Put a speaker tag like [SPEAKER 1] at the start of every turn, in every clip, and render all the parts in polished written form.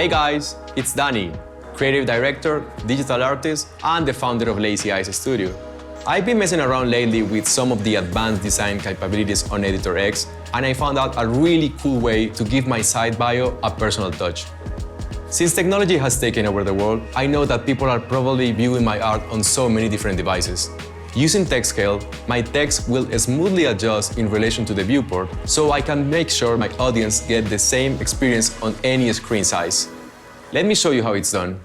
[SPEAKER 1] Hey guys, it's Dani, creative director, digital artist, and the founder of Lazy Eyes Studio. I've been messing around lately with some of the advanced design capabilities on Editor X, and I found out a really cool way to give my site bio a personal touch. Since technology has taken over the world, I know that people are probably viewing my art on so many different devices. Using text scale, my text will smoothly adjust in relation to the viewport, so I can make sure my audience get the same experience on any screen size. Let me show you how it's done.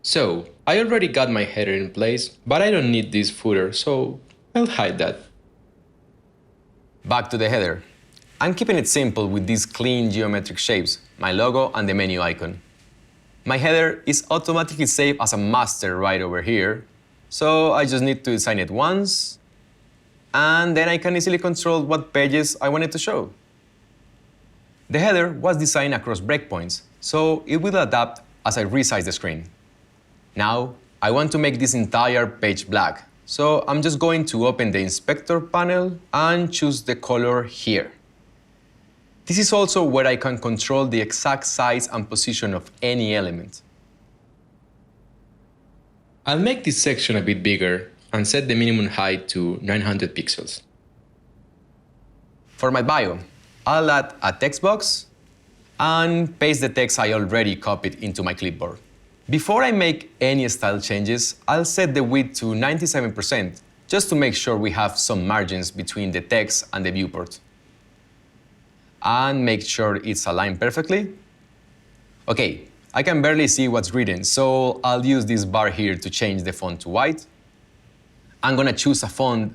[SPEAKER 1] So, I already got my header in place, but I don't need this footer, so I'll hide that. Back to the header. I'm keeping it simple with these clean geometric shapes, my logo and the menu icon. My header is automatically saved as a master right over here, so I just need to design it once, and then I can easily control what pages I want it to show. The header was designed across breakpoints, so it will adapt as I resize the screen. Now, I want to make this entire page black, so I'm just going to open the inspector panel and choose the color here. This is also where I can control the exact size and position of any element. I'll make this section a bit bigger and set the minimum height to 900 pixels. For my bio, I'll add a text box and paste the text I already copied into my clipboard. Before I make any style changes, I'll set the width to 97%, just to make sure we have some margins between the text and the viewport. And make sure it's aligned perfectly. Okay, I can barely see what's written, so I'll use this bar here to change the font to white. I'm gonna choose a font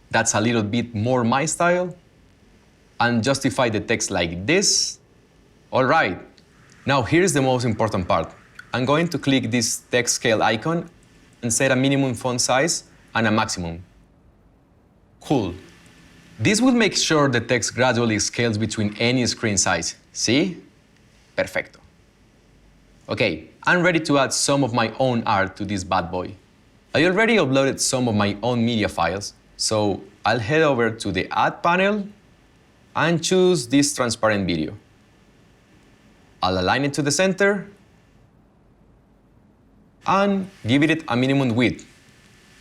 [SPEAKER 1] that's a little bit more my style and justify the text like this. All right, now here's the most important part. I'm going to click this text scale icon and set a minimum font size and a maximum. Cool. This will make sure the text gradually scales between any screen size. See? Perfecto. Okay, I'm ready to add some of my own art to this bad boy. I already uploaded some of my own media files, so I'll head over to the Add panel and choose this transparent video. I'll align it to the center and give it a minimum width.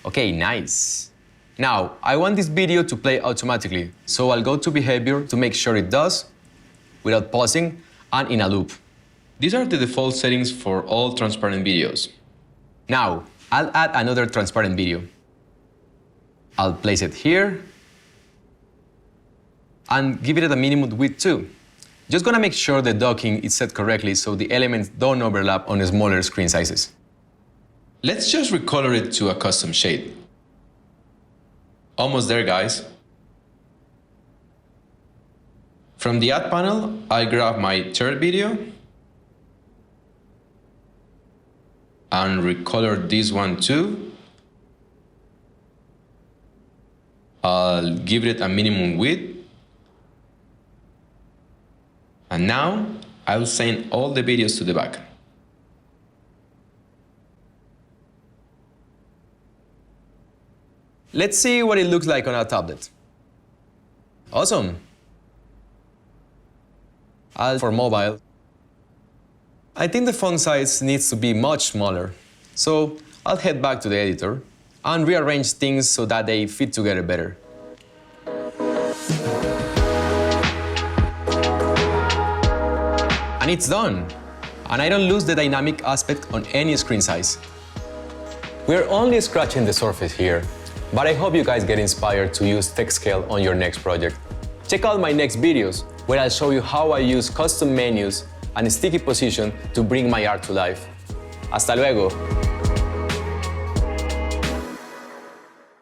[SPEAKER 1] Okay, nice. Now, I want this video to play automatically, so I'll go to behavior to make sure it does, without pausing, and in a loop. These are the default settings for all transparent videos. Now, I'll add another transparent video. I'll place it here, and give it a minimum width too. Just gonna make sure the docking is set correctly so the elements don't overlap on smaller screen sizes. Let's just recolor it to a custom shade. Almost there, guys. From the Add panel, I grab my third video and recolor this one too. I'll give it a minimum width. And now I'll send all the videos to the back. Let's see what it looks like on our tablet. Awesome. For mobile, I think the font size needs to be much smaller. So I'll head back to the editor and rearrange things so that they fit together better. And it's done. And I don't lose the dynamic aspect on any screen size. We're only scratching the surface here, but I hope you guys get inspired to use text scale on your next project. Check out my next videos, where I'll show you how I use custom menus and sticky position to bring my art to life. Hasta luego!